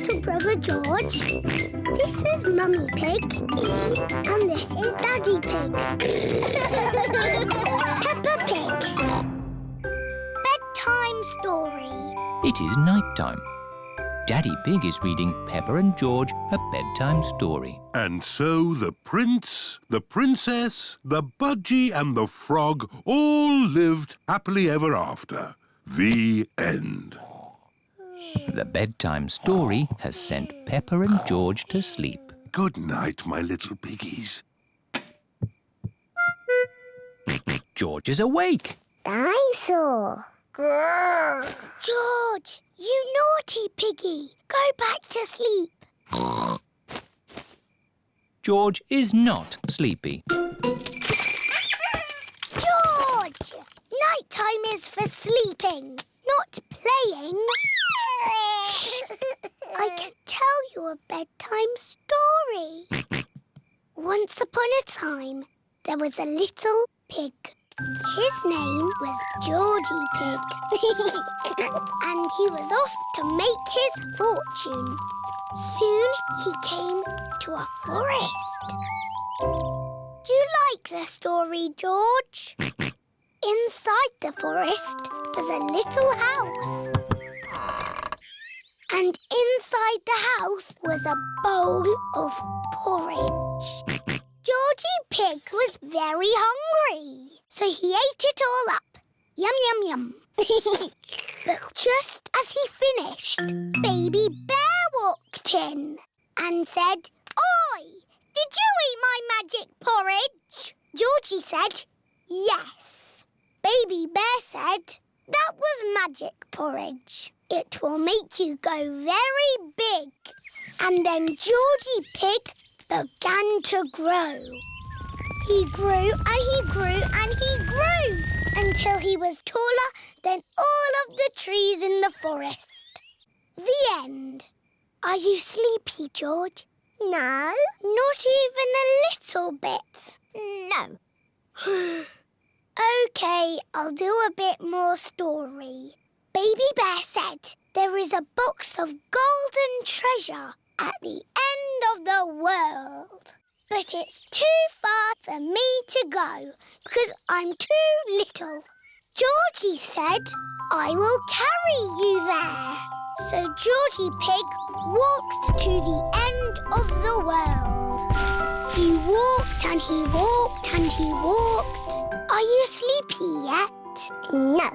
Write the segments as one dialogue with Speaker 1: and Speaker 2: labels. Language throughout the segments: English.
Speaker 1: little brother George. This is Mummy Pig. And this is Daddy Pig. Peppa Pig. Bedtime Story.
Speaker 2: It is night time. Daddy Pig is reading Peppa and George a bedtime story.
Speaker 3: And so the prince, the princess, the budgie and the frog all lived happily ever after. The end.
Speaker 2: The bedtime story has sent Peppa and George to sleep.
Speaker 3: Good night, my little piggies.
Speaker 2: George is awake.
Speaker 1: Dinosaur. George, you naughty piggy. Go back to sleep.
Speaker 2: George is not sleepy.
Speaker 1: George! Nighttime is for sleeping, not playing. Shh! I can tell you a bedtime story. Once upon a time, there was a little pig. His name was Georgie Pig. And he was off to make his fortune. Soon he came to a forest. Do you like the story, George? Inside the forest was a little house. And inside the house was a bowl of porridge. Georgie Pig was very hungry, so he ate it all up. Yum, yum, yum. But just as he finished, Baby Bear walked in and said, "Oi, did you eat my magic porridge?" Georgie said, "Yes." Baby Bear said, "That was magic porridge. It will make you go very big." And then Georgie Pig began to grow. He grew and he grew and he grew until he was taller than all of the trees in the forest. The end. Are you sleepy, George? No. Not even a little bit? No. OK, I'll do a bit more story. Baby Bear said there is a box of golden treasure at the end of the world. But it's too far for me to go because I'm too little. Georgie said, "I will carry you there." So Georgie Pig walked to the end of the world. He walked and he walked and he walked. Are you sleepy yet? No.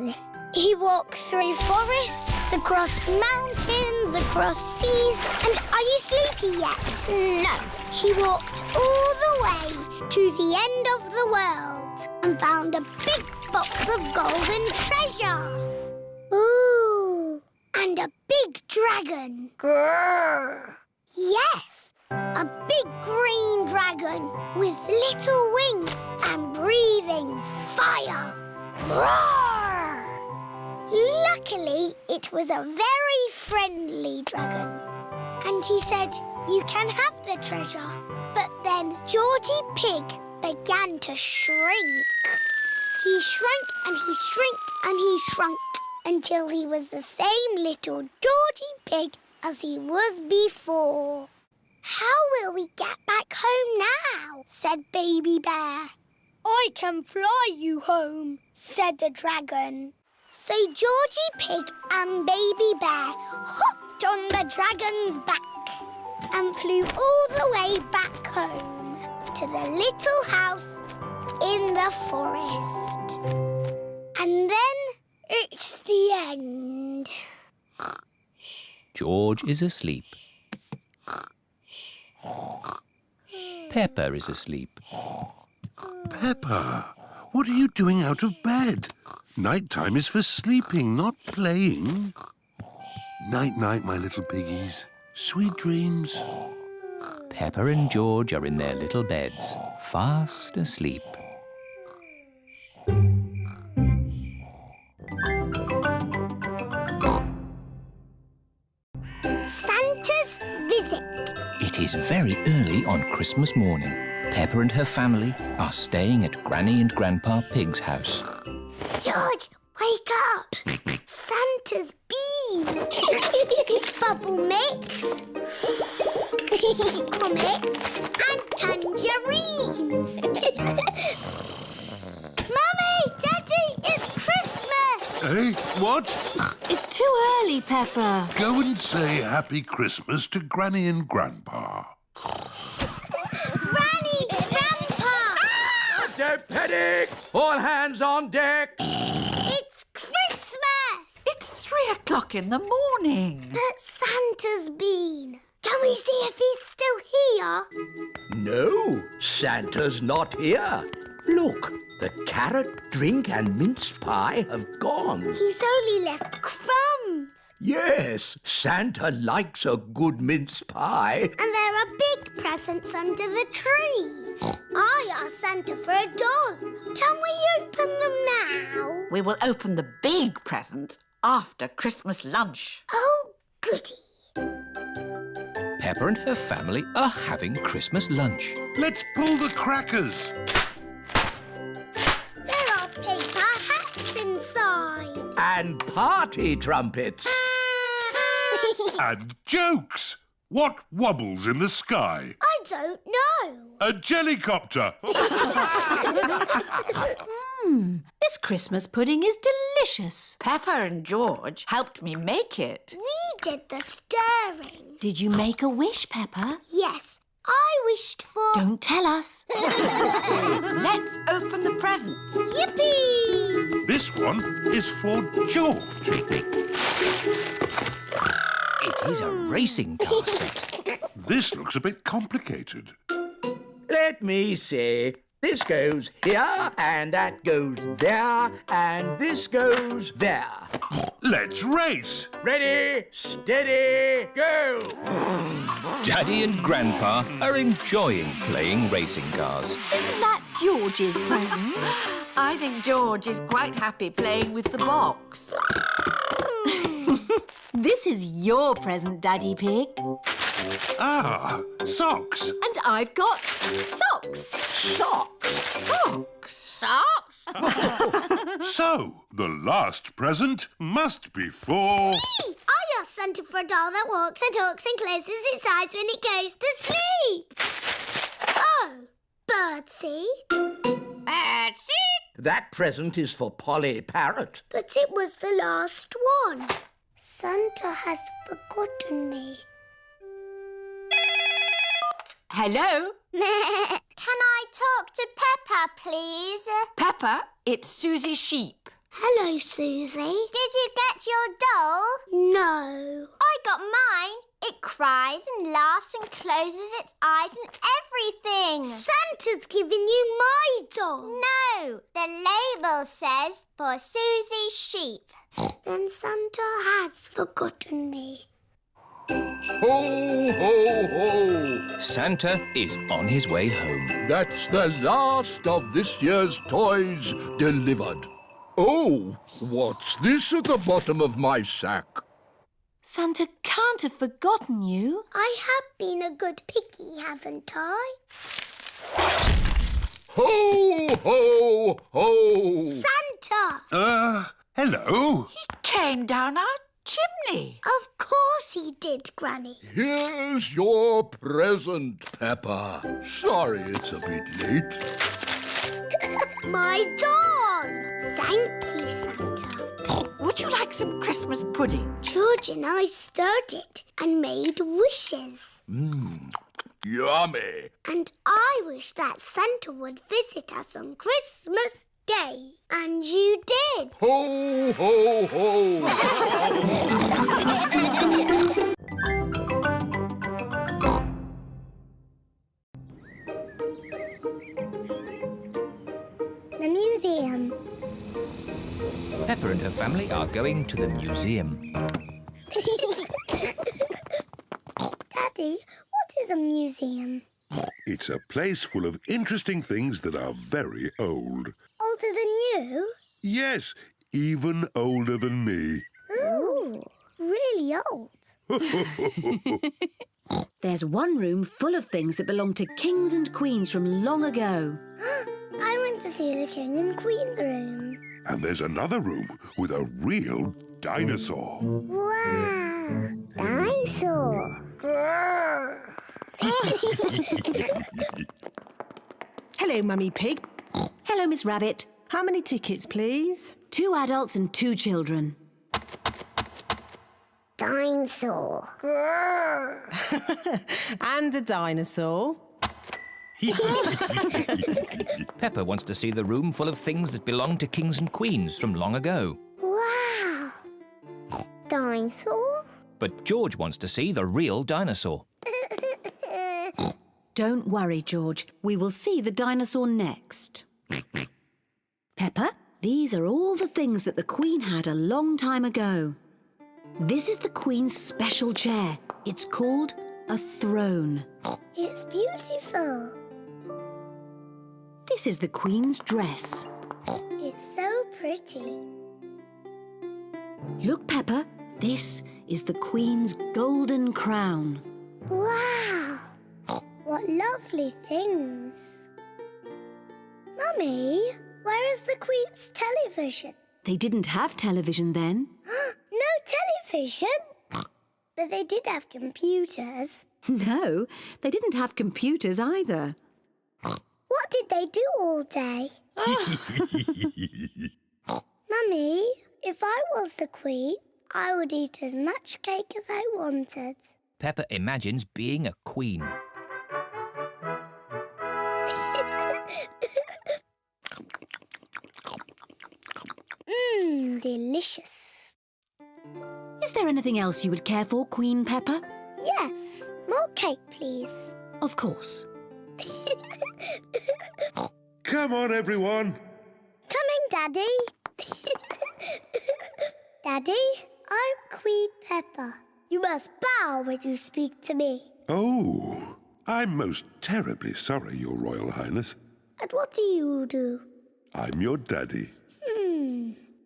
Speaker 1: He walked through forests, across mountains, across seas. And are you sleepy yet? No. He walked all the way to the end of the world and found a big box of golden treasure. Ooh. And a big dragon. Grrr. Yes, a big green dragon with little wings and breathing fire. Roar! Luckily, it was a very friendly dragon. And he said, "You can have the treasure." But then Georgie Pig began to shrink. He shrank and he shrinked and he shrunk until he was the same little Georgie Pig as he was before. "How will we get back home now?" said Baby Bear. "I can fly you home," said the dragon. So Georgie Pig and Baby Bear hopped on the dragon's back and flew all the way back home to the little house in the forest. And then it's the end.
Speaker 2: George is asleep. Peppa is asleep.
Speaker 3: Peppa, what are you doing out of bed? Nighttime is for sleeping, not playing. Night-night, my little piggies. Sweet dreams.
Speaker 2: Peppa and George are in their little beds, fast asleep.
Speaker 1: Santa's visit.
Speaker 2: It is very early on Christmas morning. Peppa and her family are staying at Granny and Grandpa Pig's house.
Speaker 1: George, wake up! Santa's bean. Bubble mix. Comics and tangerines. Mummy! Daddy! It's Christmas!
Speaker 3: Hey, what?
Speaker 4: It's too early, Peppa.
Speaker 3: Go and say Happy Christmas to Granny and Grandpa.
Speaker 1: Granny! Grandpa!
Speaker 5: Don't panic! All hands on deck!
Speaker 1: It's Christmas!
Speaker 4: It's 3 o'clock in the morning.
Speaker 1: But Santa's been. Can we see if he's still here?
Speaker 5: No, Santa's not here. Look, the carrot, drink and mince pie have gone.
Speaker 1: He's only left crumbs.
Speaker 5: Yes, Santa likes a good mince pie.
Speaker 1: And there are big presents under the tree. I asked Santa for a doll. Can we open them now?
Speaker 4: We will open the big presents after Christmas lunch.
Speaker 1: Oh, goody.
Speaker 2: Peppa and her family are having Christmas lunch.
Speaker 3: Let's pull the crackers.
Speaker 1: There are paper hats inside.
Speaker 5: And party trumpets.
Speaker 3: And jokes. What wobbles in the sky?
Speaker 1: I don't know.
Speaker 3: A jellycopter.
Speaker 4: This Christmas pudding is delicious. Peppa and George helped me make it.
Speaker 1: We did the stirring.
Speaker 4: Did you make a wish, Peppa?
Speaker 1: Yes, I wished for...
Speaker 4: Don't tell us. Let's open the presents.
Speaker 1: Yippee!
Speaker 3: This one is for George.
Speaker 2: It is a racing car set.
Speaker 3: This looks a bit complicated.
Speaker 5: Let me see. This goes here, and that goes there, and this goes there.
Speaker 3: Let's race.
Speaker 5: Ready, steady, go!
Speaker 2: Daddy and Grandpa are enjoying playing racing cars.
Speaker 4: Isn't that George's present? I think George is quite happy playing with the box. This is your present, Daddy Pig.
Speaker 3: Ah, socks.
Speaker 4: And I've got socks.
Speaker 5: Socks.
Speaker 4: Socks. Socks?
Speaker 3: So, the last present must be for...
Speaker 1: I asked Santa for a doll that walks and talks and closes its eyes when it goes to sleep. Oh, birdseed. Birdseed?
Speaker 5: That present is for Polly Parrot.
Speaker 1: But it was the last one. Santa has forgotten me.
Speaker 4: Hello?
Speaker 1: Can I talk to Peppa, please?
Speaker 4: Peppa, it's Suzy Sheep.
Speaker 1: Hello, Susie. Did you get your doll? No. I got mine. It cries and laughs and closes its eyes and everything. Santa's given you my doll. No, the label says for Suzy Sheep. Then Santa has forgotten me.
Speaker 6: Ho, ho, ho!
Speaker 2: Santa is on his way home.
Speaker 6: That's the last of this year's toys delivered. Oh, what's this at the bottom of my sack?
Speaker 4: Santa can't have forgotten you.
Speaker 1: I have been a good piggy, haven't I?
Speaker 6: Ho, ho, ho!
Speaker 1: Santa!
Speaker 3: Hello.
Speaker 4: He came down our chimney.
Speaker 1: Of course he did, Granny.
Speaker 6: Here's your present, Peppa. Sorry it's a bit late.
Speaker 1: My doll! Thank you, Santa.
Speaker 4: Would you like some Christmas pudding?
Speaker 1: George and I stirred it and made wishes.
Speaker 6: Yummy!
Speaker 1: And I wish that Santa would visit us on Christmas Day. And you did.
Speaker 6: Ho, ho, ho!
Speaker 1: The museum.
Speaker 2: Peppa and her family are going to the museum.
Speaker 1: Daddy, what is a museum?
Speaker 3: It's a place full of interesting things that are very old.
Speaker 1: Older than you?
Speaker 3: Yes, even older than me.
Speaker 1: Ooh, really old.
Speaker 4: There's one room full of things that belong to kings and queens from long ago.
Speaker 1: I want to see the King and Queen's room.
Speaker 3: And there's another room with a real dinosaur.
Speaker 1: Wow! Dinosaur!
Speaker 7: Hello, Mummy Pig.
Speaker 4: Hello, Miss Rabbit.
Speaker 7: How many tickets, please?
Speaker 4: 2 adults and 2 children.
Speaker 1: Dinosaur!
Speaker 7: And a dinosaur.
Speaker 2: Peppa wants to see the room full of things that belonged to kings and queens from long ago.
Speaker 1: Wow! Dinosaur?
Speaker 2: But George wants to see the real dinosaur.
Speaker 4: Don't worry, George. We will see the dinosaur next. Peppa, these are all the things that the Queen had a long time ago. This is the Queen's special chair. It's called a throne.
Speaker 1: It's beautiful.
Speaker 4: This is the Queen's dress.
Speaker 1: It's so pretty.
Speaker 4: Look, Peppa, this is the Queen's golden crown.
Speaker 1: Wow! What lovely things. Mummy, where is the Queen's television?
Speaker 4: They didn't have television then.
Speaker 1: No television? But they did have computers.
Speaker 4: No, they didn't have computers either.
Speaker 1: What did they do all day? Mummy, if I was the Queen, I would eat as much cake as I wanted.
Speaker 2: Peppa imagines being a queen.
Speaker 1: Delicious.
Speaker 4: Is there anything else you would care for, Queen Peppa?
Speaker 1: Yes, more cake, please.
Speaker 4: Of course.
Speaker 3: Come on, everyone.
Speaker 1: Coming, Daddy. Daddy, I'm Queen Peppa. You must bow when you speak to me.
Speaker 3: Oh, I'm most terribly sorry, Your Royal Highness.
Speaker 1: And what do you do?
Speaker 3: I'm your daddy.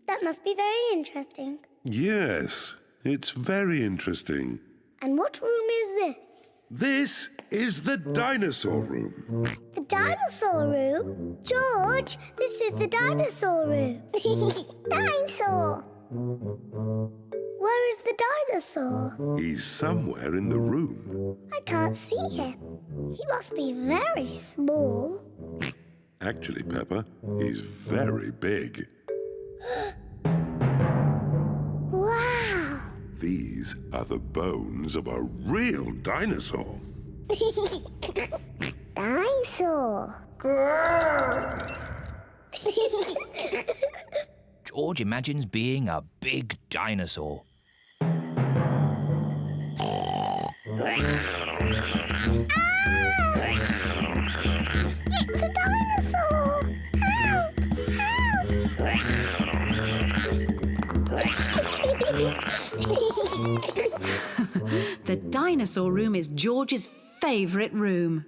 Speaker 1: That must be very interesting.
Speaker 3: Yes, it's very interesting.
Speaker 1: And what room is this?
Speaker 3: This is the dinosaur room.
Speaker 1: The dinosaur room? George, this is the dinosaur room. Dinosaur! Where is the dinosaur?
Speaker 3: He's somewhere in the room.
Speaker 1: I can't see him. He must be very small.
Speaker 3: Actually, Peppa, he's very big.
Speaker 1: Wow!
Speaker 3: These are the bones of a real dinosaur.
Speaker 1: Dinosaur!
Speaker 2: George imagines being a big dinosaur.
Speaker 1: It's a dinosaur!
Speaker 4: The dinosaur room is George's favourite room.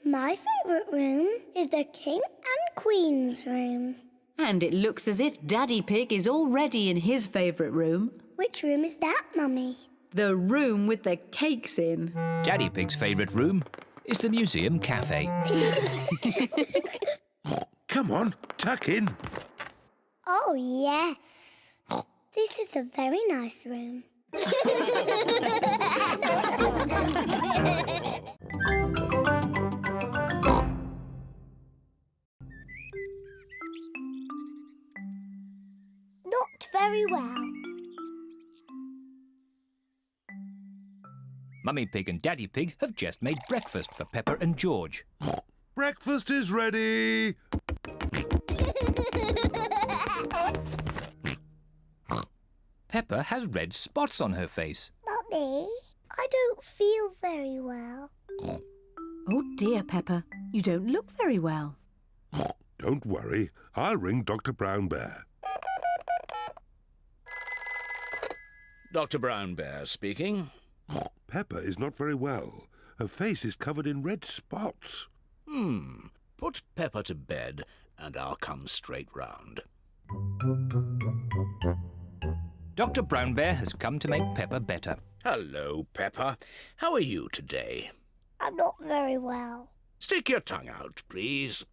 Speaker 1: My favourite room is the King and Queen's room.
Speaker 4: And it looks as if Daddy Pig is already in his favourite room.
Speaker 1: Which room is that, Mummy?
Speaker 4: The room with the cakes in.
Speaker 2: Daddy Pig's favourite room is the museum cafe.
Speaker 3: Come on, tuck in.
Speaker 1: Oh, yes. This is a very nice room. Not very well.
Speaker 2: Mummy Pig and Daddy Pig have just made breakfast for Peppa and George.
Speaker 3: Breakfast is ready.
Speaker 2: Peppa has red spots on her face.
Speaker 1: Mummy, I don't feel very well.
Speaker 4: Oh dear, Peppa, you don't look very well.
Speaker 3: Don't worry, I'll ring Dr. Brown Bear.
Speaker 8: Dr. Brown Bear speaking.
Speaker 3: Peppa is not very well. Her face is covered in red spots.
Speaker 8: Put Peppa to bed and I'll come straight round.
Speaker 2: Dr. Brown Bear has come to make Peppa better.
Speaker 8: Hello, Peppa. How are you today?
Speaker 1: I'm not very well.
Speaker 8: Stick your tongue out, please.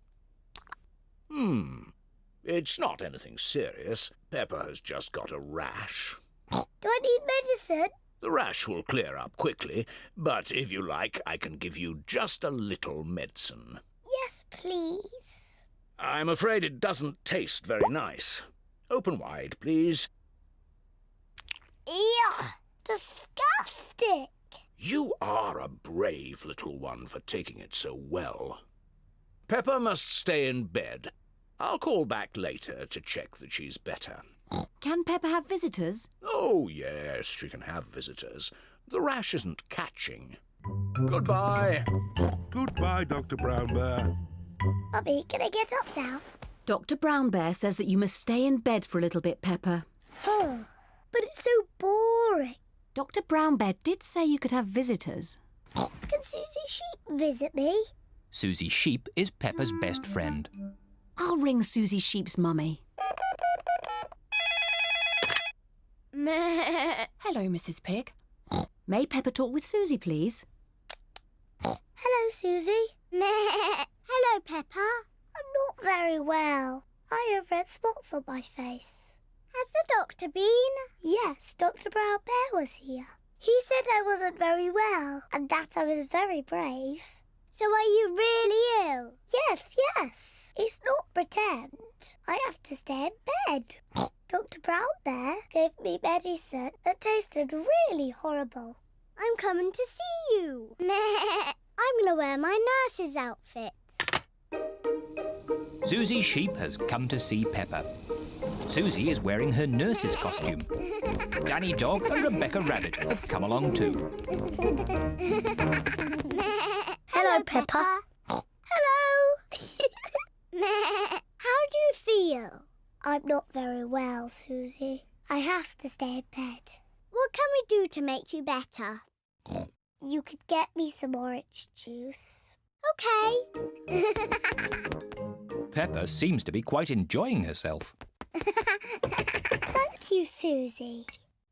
Speaker 8: It's not anything serious. Peppa has just got a rash.
Speaker 1: Do I need medicine?
Speaker 8: The rash will clear up quickly, but if you like, I can give you just a little medicine.
Speaker 1: Yes, please.
Speaker 8: I'm afraid it doesn't taste very nice. Open wide, please.
Speaker 1: Ew! Disgusting!
Speaker 8: You are a brave little one for taking it so well. Peppa must stay in bed. I'll call back later to check that she's better.
Speaker 4: Can Peppa have visitors?
Speaker 8: Oh, yes, she can have visitors. The rash isn't catching. Goodbye.
Speaker 3: Goodbye, Dr. Brown Bear.
Speaker 1: Mummy, can I get up now?
Speaker 4: Dr. Brown Bear says that you must stay in bed for a little bit, Peppa.
Speaker 1: Oh, but it's so boring.
Speaker 4: Dr. Brown Bear did say you could have visitors.
Speaker 1: Can Suzy Sheep visit me?
Speaker 2: Suzy Sheep is Peppa's best friend.
Speaker 4: I'll ring Suzy Sheep's mummy.
Speaker 9: Hello, Mrs. Pig.
Speaker 4: May Peppa talk with Suzy, please?
Speaker 1: Hello, Suzy. Hello, Peppa. I'm not very well. I have red spots on my face. Has the doctor been? Yes, Dr. Brown Bear was here. He said I wasn't very well and that I was very brave. So are you really ill? Yes. It's not pretend. I have to stay in bed. Dr. Brown Bear gave me medicine that tasted really horrible. I'm coming to see you. I'm going to wear my nurse's outfit.
Speaker 2: Suzy Sheep has come to see Peppa. Suzy is wearing her nurse's costume. Danny Dog and Rebecca Rabbit have come along too.
Speaker 1: Hello, Peppa. Hello. How do you feel? I'm not very well, Suzy. I have to stay in bed. What can we do to make you better? You could get me some orange juice. OK.
Speaker 2: Peppa seems to be quite enjoying herself.
Speaker 1: Thank you, Suzy.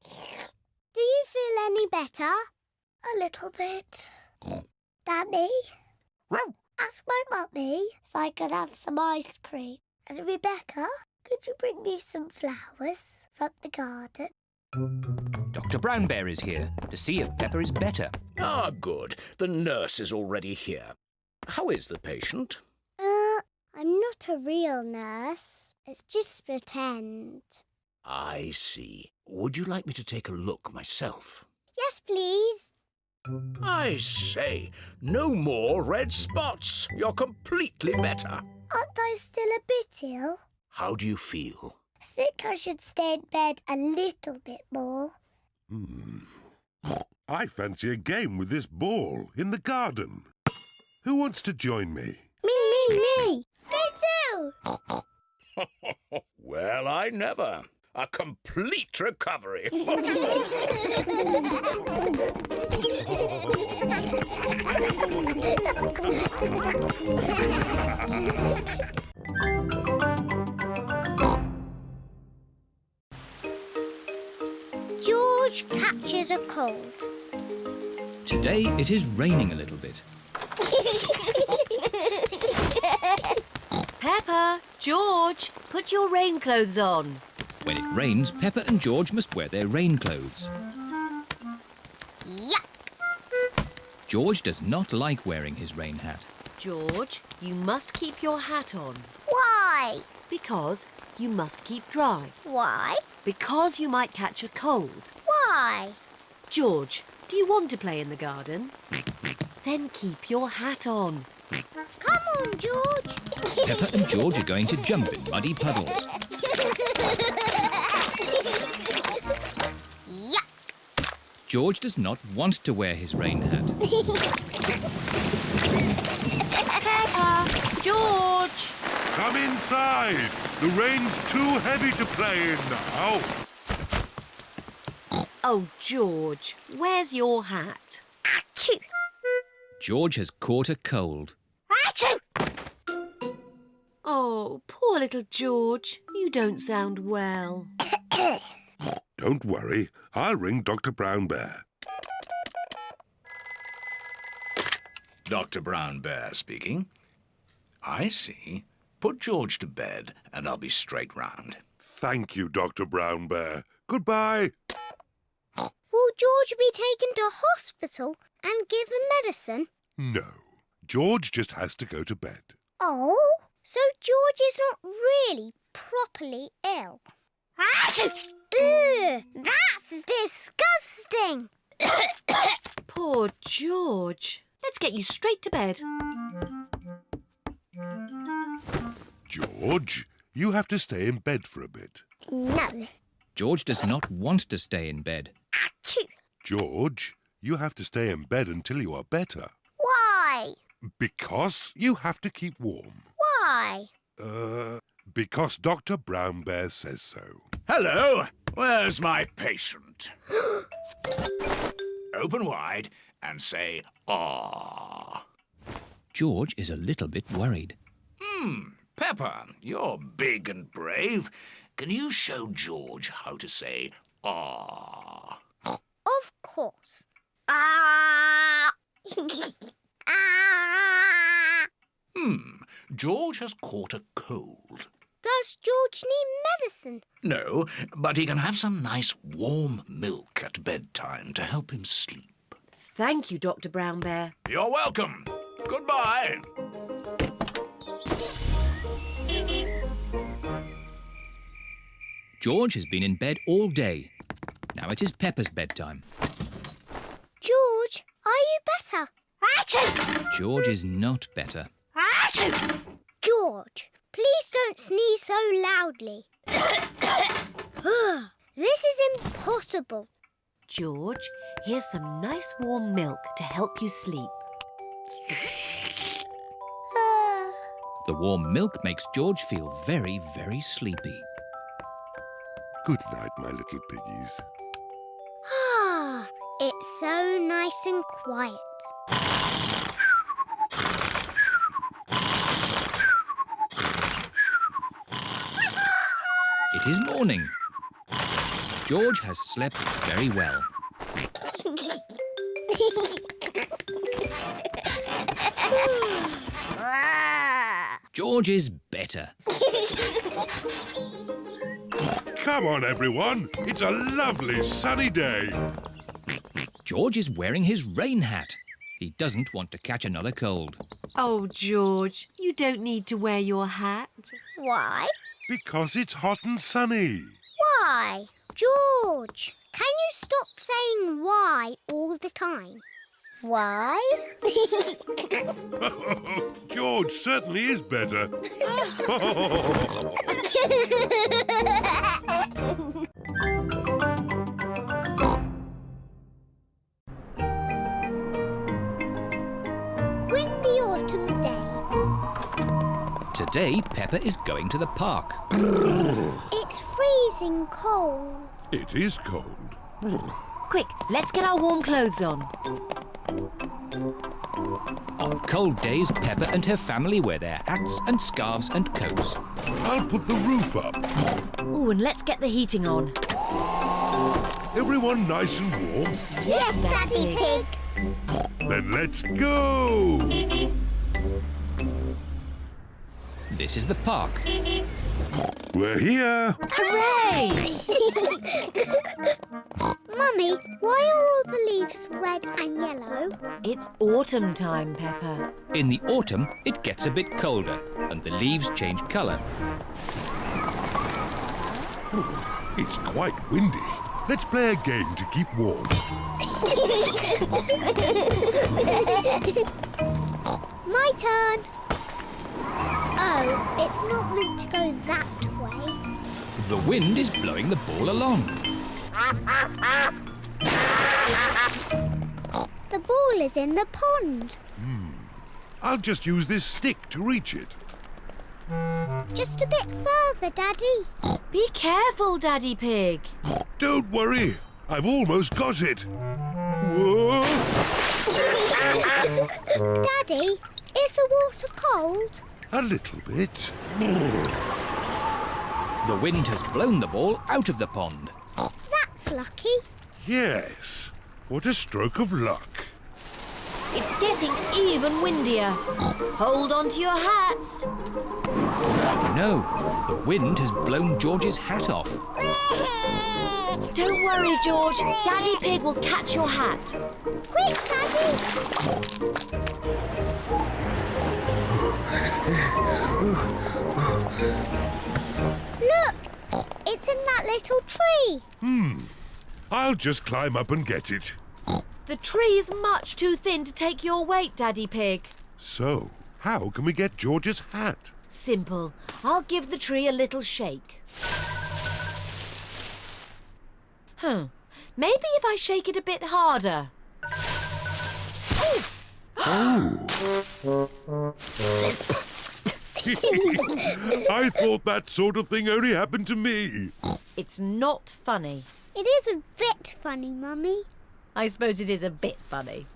Speaker 1: Do you feel any better? A little bit. Danny? Ask my mummy if I could have some ice cream. And Rebecca, could you bring me some flowers from the garden?
Speaker 2: Dr. Brown Bear is here to see if Peppa is better.
Speaker 8: Ah, good. The nurse is already here. How is the patient?
Speaker 1: I'm not a real nurse. It's just pretend.
Speaker 8: I see. Would you like me to take a look myself?
Speaker 1: Yes, please.
Speaker 8: I say, no more red spots. You're completely better.
Speaker 1: Aren't I still a bit ill?
Speaker 8: How do you feel?
Speaker 1: I think I should stay in bed a little bit more.
Speaker 3: I fancy a game with this ball in the garden. Who wants to join me?
Speaker 1: Me! Me too!
Speaker 8: Well, I never. A complete recovery.
Speaker 1: George catches a cold.
Speaker 2: Today it is raining a little bit.
Speaker 4: Peppa, George, put your rain clothes on.
Speaker 2: When it rains, Peppa and George must wear their rain clothes.
Speaker 1: Yuck!
Speaker 2: George does not like wearing his rain hat.
Speaker 4: George, you must keep your hat on.
Speaker 1: Why?
Speaker 4: Because you must keep dry.
Speaker 1: Why?
Speaker 4: Because you might catch a cold.
Speaker 1: Why?
Speaker 4: George, do you want to play in the garden? Then keep your hat on.
Speaker 1: Come on, George.
Speaker 2: Peppa and George are going to jump in muddy puddles.
Speaker 1: Yuck!
Speaker 2: George does not want to wear his rain hat.
Speaker 4: Peppa, George!
Speaker 3: Come inside. The rain's too heavy to play in now.
Speaker 4: Oh, George, where's your hat?
Speaker 1: Achoo!
Speaker 2: George has caught a cold.
Speaker 1: Achoo!
Speaker 4: Oh, poor little George. You don't sound well.
Speaker 3: Don't worry. I'll ring Dr. Brown Bear.
Speaker 8: Dr. Brown Bear speaking. I see. Put George to bed and I'll be straight round.
Speaker 3: Thank you, Dr. Brown Bear. Goodbye.
Speaker 1: Will George be taken to hospital and given medicine?
Speaker 3: No, George just has to go to bed.
Speaker 1: Oh, so George is not really properly ill. Ugh, that's disgusting.
Speaker 4: Poor George. Let's get you straight to bed.
Speaker 3: George, you have to stay in bed for a bit.
Speaker 1: No.
Speaker 2: George does not want to stay in bed.
Speaker 1: Achoo.
Speaker 3: George, you have to stay in bed until you are better.
Speaker 1: Why?
Speaker 3: Because you have to keep warm.
Speaker 1: Why?
Speaker 3: Because Dr. Brown Bear says so.
Speaker 8: Hello, where's my patient? Open wide and say, "Ah."
Speaker 2: George is a little bit worried.
Speaker 8: Peppa, you're big and brave. Can you show George how to say, "Ah"?
Speaker 1: Of course. Ah. Ah.
Speaker 8: George has caught a cold.
Speaker 1: Does George need medicine?
Speaker 8: No, but he can have some nice warm milk at bedtime to help him sleep.
Speaker 4: Thank you, Dr. Brown Bear.
Speaker 8: You're welcome. Goodbye.
Speaker 2: George has been in bed all day. Now it is Peppa's bedtime.
Speaker 1: George, are you better? Achoo.
Speaker 2: George is not better.
Speaker 1: Achoo. George, please don't sneeze so loudly. This is impossible.
Speaker 4: George, here's some nice warm milk to help you sleep.
Speaker 2: The warm milk makes George feel very, very sleepy.
Speaker 3: Good night, my little piggies.
Speaker 1: Ah, it's so nice and quiet.
Speaker 2: It is morning. George has slept very well. George is better.
Speaker 3: Come on, everyone. It's a lovely sunny day.
Speaker 2: George is wearing his rain hat. He doesn't want to catch another cold.
Speaker 4: Oh, George, you don't need to wear your hat.
Speaker 1: Why?
Speaker 3: Because it's hot and sunny.
Speaker 1: Why? George, can you stop saying why all the time? Why?
Speaker 3: George certainly is better.
Speaker 1: Windy autumn day.
Speaker 2: Today, Peppa is going to the park.
Speaker 1: It's freezing cold.
Speaker 3: It is cold.
Speaker 4: Quick, let's get our warm clothes on.
Speaker 2: On cold days, Peppa and her family wear their hats and scarves and coats.
Speaker 3: I'll put the roof up.
Speaker 4: Ooh, and let's get the heating on.
Speaker 3: Everyone nice and warm?
Speaker 1: Yes, Daddy Pig.
Speaker 3: Then let's go!
Speaker 2: This is the park.
Speaker 3: We're here.
Speaker 4: Hooray!
Speaker 1: Mummy, why are all the leaves red and yellow?
Speaker 4: It's autumn time, Peppa.
Speaker 2: In the autumn, it gets a bit colder and the leaves change colour.
Speaker 3: It's quite windy. Let's play a game to keep warm.
Speaker 1: My turn. Oh, it's not meant to go that way.
Speaker 2: The wind is blowing the ball along.
Speaker 1: The ball is in the pond.
Speaker 3: I'll just use this stick to reach it.
Speaker 1: Just a bit further, Daddy.
Speaker 4: Be careful, Daddy Pig.
Speaker 3: Don't worry. I've almost got it. Whoa!
Speaker 1: Daddy, is the water cold?
Speaker 3: A little bit.
Speaker 2: The wind has blown the ball out of the pond.
Speaker 1: That's lucky.
Speaker 3: Yes. What a stroke of luck.
Speaker 9: It's getting even windier. Hold on to your hats.
Speaker 2: No, the wind has blown George's hat off.
Speaker 9: Don't worry, George. Daddy Pig will catch your hat.
Speaker 1: Quick, Daddy! Look! It's in that little tree.
Speaker 3: I'll just climb up and get it.
Speaker 9: The tree is much too thin to take your weight, Daddy Pig.
Speaker 3: So, how can we get George's hat?
Speaker 9: Simple. I'll give the tree a little shake. Maybe if I shake it a bit harder.
Speaker 3: I thought that sort of thing only happened to me.
Speaker 9: It's not funny.
Speaker 1: It is a bit funny, Mummy.
Speaker 9: I suppose it is a bit funny.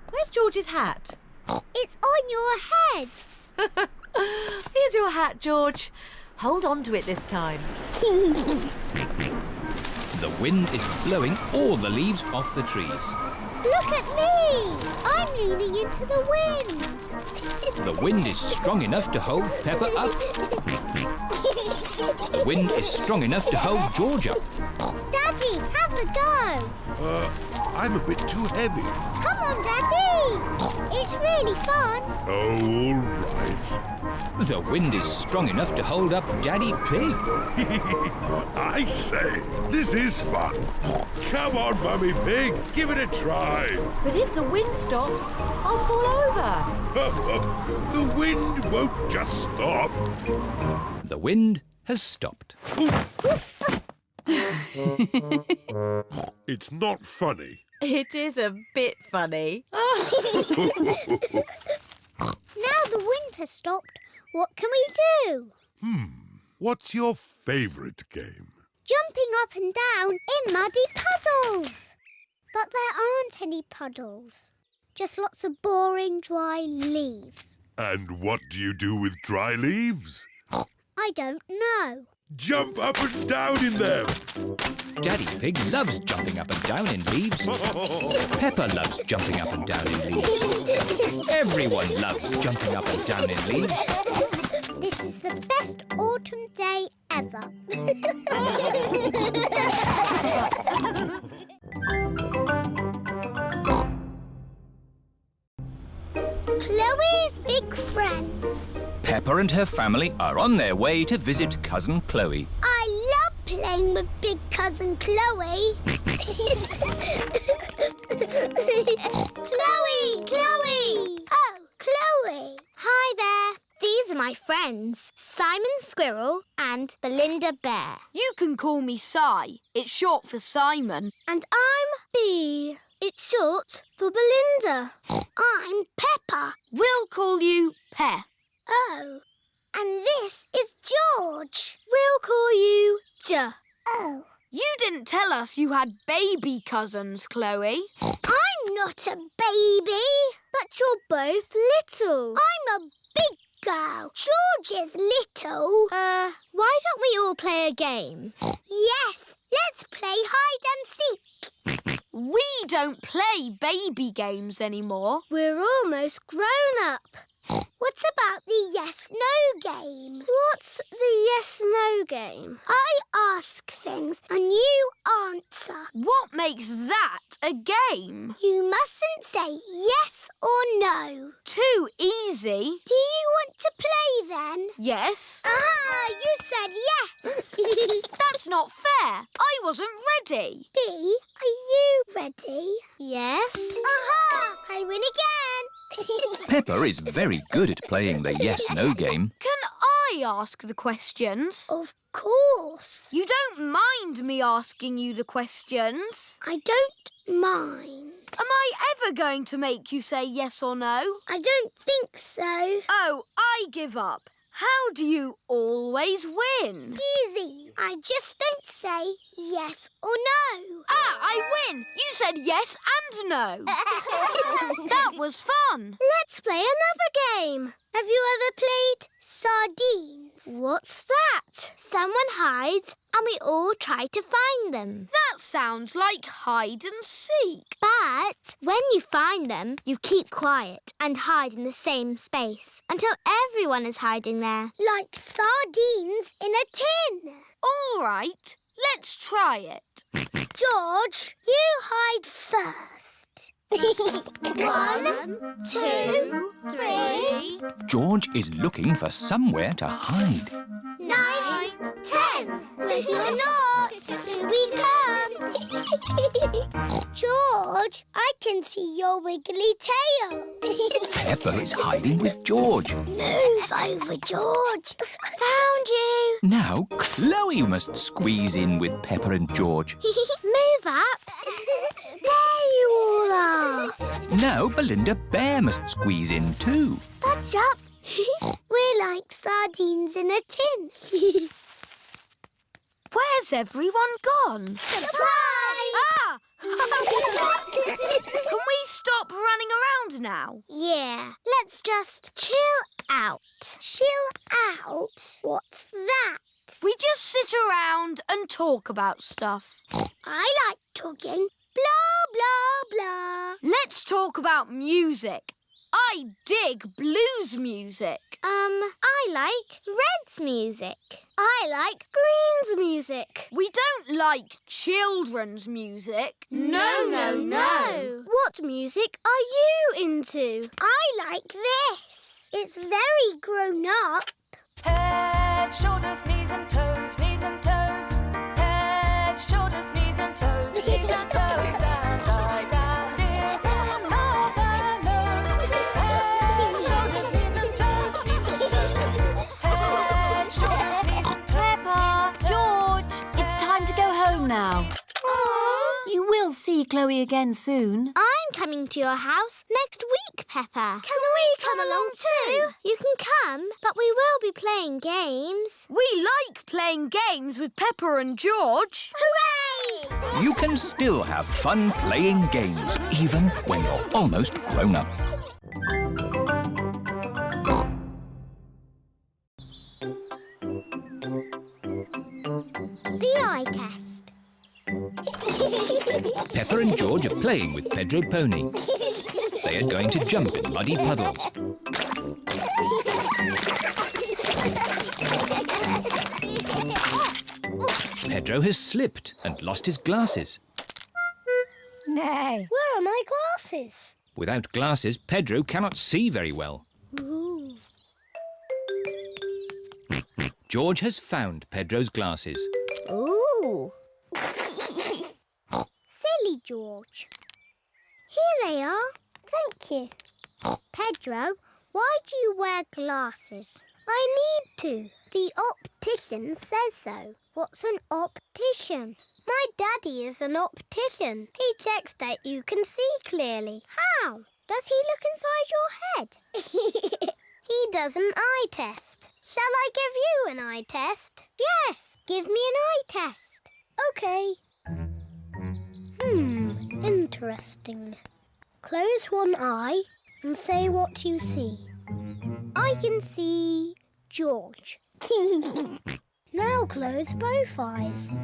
Speaker 9: Where's George's hat?
Speaker 1: It's on your head.
Speaker 9: Here's your hat, George. Hold on to it this time.
Speaker 2: The wind is blowing all the leaves off the trees.
Speaker 1: Look at me. I'm leaning into the wind.
Speaker 2: The wind is strong enough to hold Peppa up. The wind is strong enough to hold George up.
Speaker 1: Daddy, have a go.
Speaker 3: I'm a bit too heavy.
Speaker 1: Come on, Daddy. It's really fun.
Speaker 3: Oh, all right.
Speaker 2: The wind is strong enough to hold up Daddy Pig.
Speaker 3: I say, this is fun. Come on, Mummy Pig, give it a try.
Speaker 9: But if the wind stops, I'll fall over.
Speaker 3: The wind won't just stop.
Speaker 2: The wind has stopped.
Speaker 3: It's not funny.
Speaker 9: It is a bit funny.
Speaker 1: Now the wind has stopped. What can we do?
Speaker 3: What's your favourite game?
Speaker 1: Jumping up and down in muddy puddles. But there aren't any puddles. Just lots of boring, dry leaves.
Speaker 3: And what do you do with dry leaves?
Speaker 1: I don't know.
Speaker 3: Jump up and down in them.
Speaker 2: Daddy Pig loves jumping up and down in leaves. Peppa loves jumping up and down in leaves. Everyone loves jumping up and down in leaves.
Speaker 1: This is the best autumn day ever. Chloe's big friends.
Speaker 2: Peppa and her family are on their way to visit Cousin Chloe.
Speaker 1: I love playing with big cousin Chloe. Chloe! Oh, Chloe. Hi there. These are my friends, Simon Squirrel and Belinda Bear.
Speaker 10: You can call me Si. It's short for Simon.
Speaker 1: And I'm Bee. It's short for Belinda. I'm Peppa.
Speaker 10: We'll call you Pe.
Speaker 1: Oh. And this is George. We'll call you J. Oh.
Speaker 10: You didn't tell us you had baby cousins, Chloe.
Speaker 1: I'm not a baby. But you're both little. I'm a big girl. George is little.
Speaker 10: Why don't we all play a game?
Speaker 1: Yes. Let's play hide and seek.
Speaker 10: We don't play baby games anymore.
Speaker 1: We're almost grown up. What about the yes-no game? What's the yes-no game? I ask things and you answer.
Speaker 10: What makes that a game?
Speaker 1: You mustn't say yes or no.
Speaker 10: Too easy.
Speaker 1: Do you want to play then?
Speaker 10: Yes.
Speaker 1: Ah, you said yes.
Speaker 10: That's not fair. I wasn't ready.
Speaker 1: Bee, are you ready? Yes. Aha! I win again.
Speaker 2: Peppa is very good at playing the yes-no game.
Speaker 10: Can I ask the questions?
Speaker 1: Of course.
Speaker 10: You don't mind me asking you the questions?
Speaker 1: I don't mind.
Speaker 10: Am I ever going to make you say yes or no?
Speaker 1: I don't think so.
Speaker 10: Oh, I give up. How do you always win?
Speaker 1: Easy. I just don't say yes or no.
Speaker 10: Ah, I win! You said yes and no. That was fun.
Speaker 1: Let's play another game. Have you ever played sardines?
Speaker 10: What's that?
Speaker 1: Someone hides and we all try to find them.
Speaker 10: That sounds like hide and seek.
Speaker 1: But when you find them, you keep quiet and hide in the same space until everyone is hiding there. Like sardines in a tin.
Speaker 10: All right, let's try it.
Speaker 1: George, you hide first. 1, 2, 3.
Speaker 2: George is looking for somewhere to hide.
Speaker 1: 9, 10. Wiggle or not, here we come. George, I can see your wiggly tail.
Speaker 2: Peppa is hiding with George.
Speaker 1: Move over, George. Found you.
Speaker 2: Now Chloe must squeeze in with Peppa and George.
Speaker 1: Move up. There you all are.
Speaker 2: Now Belinda Bear must squeeze in too.
Speaker 1: Budge up. We're like sardines in a tin.
Speaker 10: Where's everyone gone?
Speaker 1: Surprise!
Speaker 10: Ah! Can we stop running around now?
Speaker 1: Yeah, let's just chill out. Chill out? What's that?
Speaker 10: We just sit around and talk about stuff.
Speaker 1: I like talking. Blah, blah, blah.
Speaker 10: Let's talk about music. I dig blues music.
Speaker 1: I like Red's music. I like Green's music.
Speaker 10: We don't like children's music. No.
Speaker 1: What music are you into? I like this. It's very grown up.
Speaker 11: Head, shoulders, knees and toes, knees and toes. Head, shoulders, knees and toes, knees and toes. And eyes and ears and mouth and nose. Head, shoulders, knees and toes, knees and toes. Head, shoulders, knees and toes.
Speaker 4: Peppa, George, it's time to go home now. You will see Chloe again soon.
Speaker 1: I'm coming to your house next week, Peppa. Can we come along too? You can come, but we will be playing games.
Speaker 10: We like playing games with Peppa and George.
Speaker 1: Hooray!
Speaker 2: You can still have fun playing games, even when you're almost grown up.
Speaker 1: The eye test.
Speaker 2: Peppa and George are playing with Pedro Pony. They are going to jump in muddy puddles. Pedro has slipped and lost his glasses.
Speaker 1: Where are my glasses?
Speaker 2: Without glasses, Pedro cannot see very well.
Speaker 1: Ooh.
Speaker 2: George has found Pedro's glasses.
Speaker 1: Ooh. Silly George. Here they are. Thank you. Pedro, why do you wear glasses? I need to. The optician says so. What's an optician? My daddy is an optician. He checks that you can see clearly. How? Does he look inside your head? He does an eye test. Shall I give you an eye test? Yes, give me an eye test. OK. Interesting. Close one eye and say what you see. I can see George. Now close both eyes.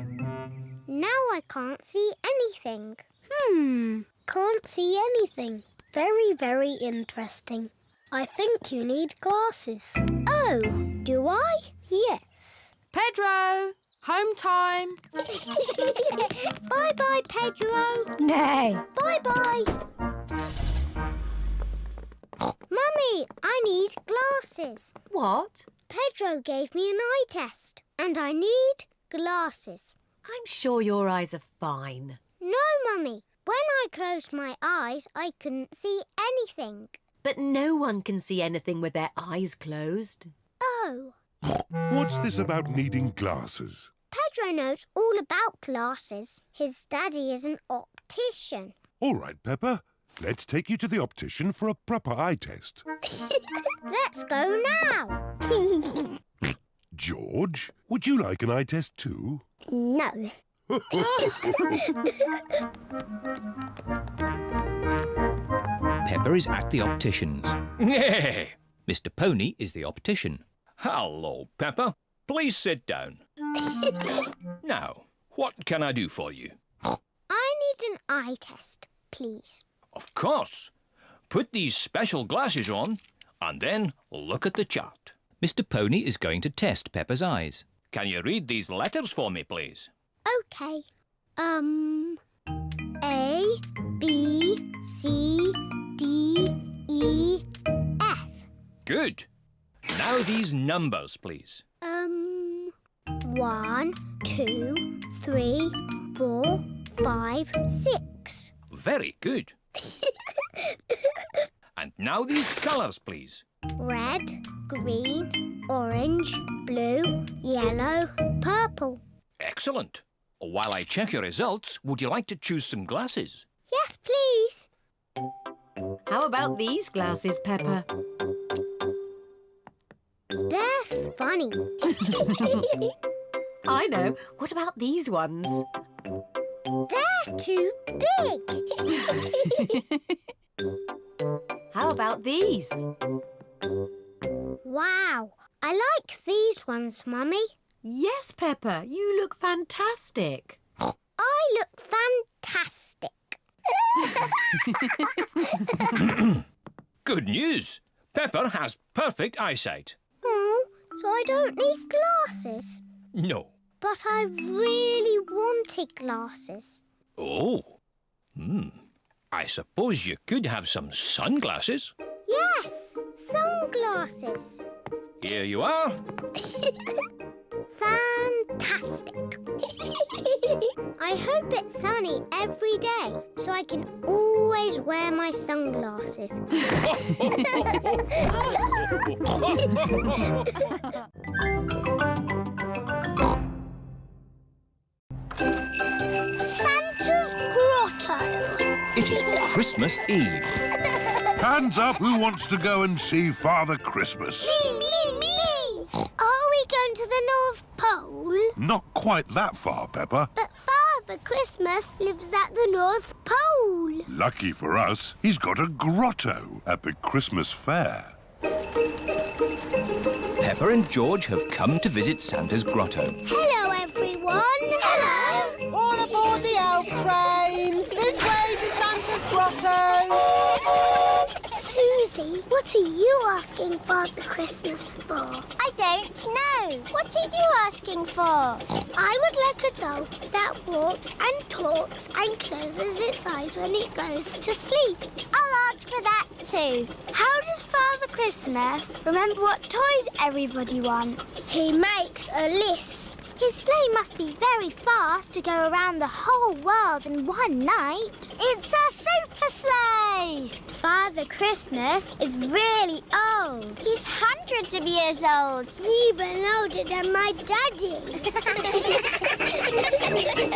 Speaker 1: Now I can't see anything. Can't see anything. Very, very interesting. I think you need glasses. Oh, do I? Yes.
Speaker 7: Pedro, home time.
Speaker 1: Bye-bye, Pedro.
Speaker 7: No.
Speaker 1: Bye-bye. Mummy, I need glasses.
Speaker 9: What?
Speaker 1: Pedro gave me an eye test and I need glasses.
Speaker 9: I'm sure your eyes are fine.
Speaker 1: No, Mummy. When I closed my eyes, I couldn't see anything.
Speaker 9: But no one can see anything with their eyes closed.
Speaker 1: Oh.
Speaker 3: What's this about needing glasses?
Speaker 1: Pedro knows all about glasses. His daddy is an optician.
Speaker 3: All right, Peppa. Let's take you to the optician for a proper eye test.
Speaker 1: Let's go now.
Speaker 3: George, would you like an eye test too?
Speaker 1: No.
Speaker 2: Peppa is at the optician's. Mr. Pony is the optician.
Speaker 8: Hello, Peppa. Please sit down. Now, what can I do for you?
Speaker 1: I need an eye test, please.
Speaker 8: Of course. Put these special glasses on and then look at the chart.
Speaker 2: Mr. Pony is going to test Peppa's eyes.
Speaker 8: Can you read these letters for me, please?
Speaker 1: OK. A, B, C, D, E, F.
Speaker 8: Good. Now these numbers, please.
Speaker 1: 1, 2, 3, 4, 5, 6.
Speaker 8: Very good. And now these colours, please.
Speaker 1: Red, green, orange, blue, yellow, purple.
Speaker 8: Excellent. While I check your results, would you like to choose some glasses?
Speaker 1: Yes, please.
Speaker 9: How about these glasses, Peppa?
Speaker 1: They're funny.
Speaker 9: I know. What about these ones?
Speaker 1: They're too big.
Speaker 9: How about these?
Speaker 1: Wow, I like these ones, Mummy.
Speaker 9: Yes, Peppa, you look fantastic.
Speaker 1: I look fantastic.
Speaker 8: Good news. Peppa has perfect eyesight.
Speaker 1: Oh, so I don't need glasses.
Speaker 8: No.
Speaker 1: But I really wanted glasses.
Speaker 8: Oh. I suppose you could have some sunglasses.
Speaker 1: Yes, sunglasses.
Speaker 8: Here you are.
Speaker 1: Fantastic. I hope it's sunny every day so I can always wear my sunglasses. Santa's Grotto.
Speaker 2: It is Christmas Eve.
Speaker 3: Hands up who wants to go and see Father Christmas.
Speaker 1: Me! Are we going to the North Pole?
Speaker 3: Not quite that far, Peppa.
Speaker 1: But Father Christmas lives at the North Pole.
Speaker 3: Lucky for us, he's got a grotto at the Christmas fair.
Speaker 2: Peppa and George have come to visit Santa's grotto.
Speaker 1: Hello, everyone. Hello.
Speaker 10: All aboard the elf train. This way to Santa's grotto.
Speaker 1: Suzy, what are you asking Father Christmas for? I don't know. What are you asking for? I would like a doll that walks and talks and closes its eyes when it goes to sleep. I'll ask for that too. How does Father Christmas remember what toys everybody wants? He makes a list. His sleigh must be very fast to go around the whole world in one night. It's a super sleigh! Father Christmas is really old. He's hundreds of years old. Even older than my daddy.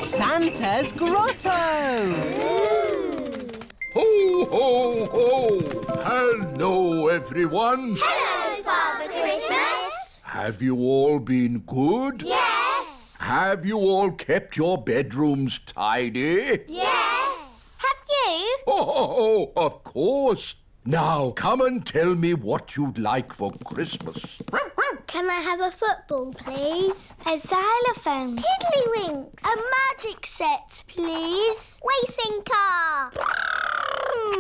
Speaker 10: Santa's grotto.
Speaker 6: Ho, ho, ho! Hello, everyone.
Speaker 1: Hello, Father Christmas.
Speaker 6: Have you all been good?
Speaker 1: Yes.
Speaker 6: Have you all kept your bedrooms tidy?
Speaker 1: Yes. Have you?
Speaker 6: Oh, of course. Now, come and tell me what you'd like for Christmas.
Speaker 1: Can I have a football, please? A xylophone. Tiddlywinks. A magic set, please. Racing car.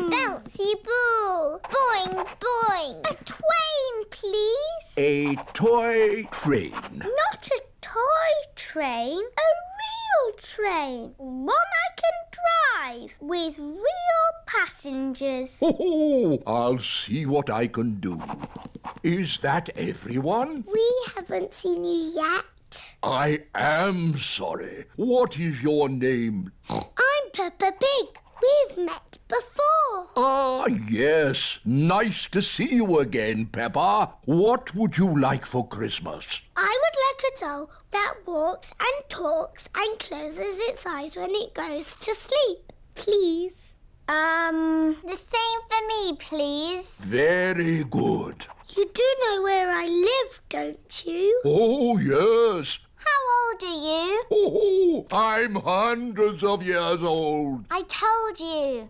Speaker 1: Bouncy ball. Boing, boing. A twain, please.
Speaker 6: A toy train.
Speaker 1: Not a toy train. A real train. One I can drive with real passengers.
Speaker 6: Oh, I'll see what I can do. Is that everyone?
Speaker 1: We haven't seen you yet.
Speaker 6: I am sorry. What is your name?
Speaker 1: I'm Peppa Pig. We've met before.
Speaker 6: Ah, yes. Nice to see you again, Peppa. What would you like for Christmas?
Speaker 1: I would like a doll that walks and talks and closes its eyes when it goes to sleep, please. The same for me, please.
Speaker 6: Very good.
Speaker 1: You do know where I live, don't you?
Speaker 6: Oh, yes.
Speaker 1: How
Speaker 12: old are you?
Speaker 6: Oh, I'm hundreds of years old.
Speaker 12: I told you.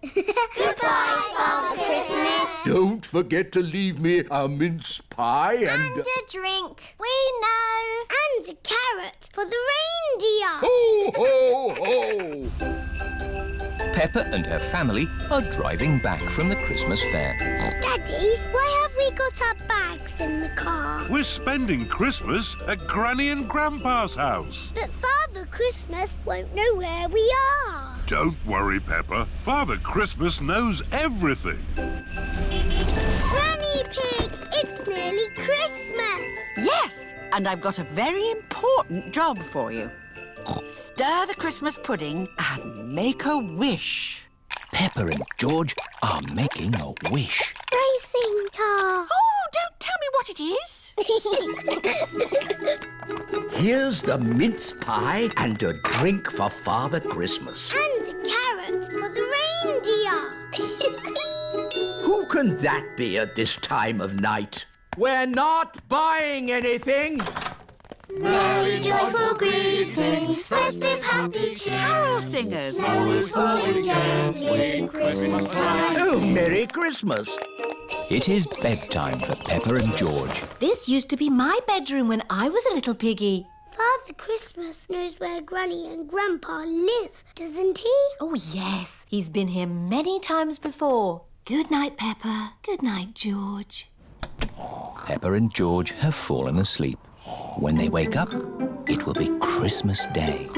Speaker 12: Goodbye, Father Christmas.
Speaker 6: Don't forget to leave me a mince pie
Speaker 12: And a drink. We know.
Speaker 1: And a carrot for the reindeer.
Speaker 6: Ho, ho, ho!
Speaker 2: Peppa and her family are driving back from the Christmas fair.
Speaker 1: Daddy, why have we got our bags in the car?
Speaker 3: We're spending Christmas at Granny and Grandpa's house.
Speaker 1: But Father Christmas won't know where we are.
Speaker 3: Don't worry, Peppa. Father Christmas knows everything.
Speaker 1: Granny Pig, it's nearly Christmas.
Speaker 13: Yes, and I've got a very important job for you. Stir the Christmas pudding and make a wish.
Speaker 2: Peppa and George are making a wish.
Speaker 1: Racing car.
Speaker 13: Oh, don't tell me what it is.
Speaker 5: Here's the mince pie and a drink for Father Christmas.
Speaker 1: And a carrot for the reindeer.
Speaker 5: Who can that be at this time of night? We're not buying anything.
Speaker 12: Merry joyful greetings, festive happy cheer.
Speaker 13: Carol singers.
Speaker 12: Snow is falling gently in Christmas time.
Speaker 5: Oh, Merry Christmas.
Speaker 2: It is bedtime for Peppa and George.
Speaker 4: This used to be my bedroom when I was a little piggy.
Speaker 1: Father Christmas knows where Granny and Grandpa live, doesn't he?
Speaker 4: Oh, yes. He's been here many times before. Good night, Peppa. Good night, George.
Speaker 2: Peppa and George have fallen asleep. When they wake up, it will be Christmas Day.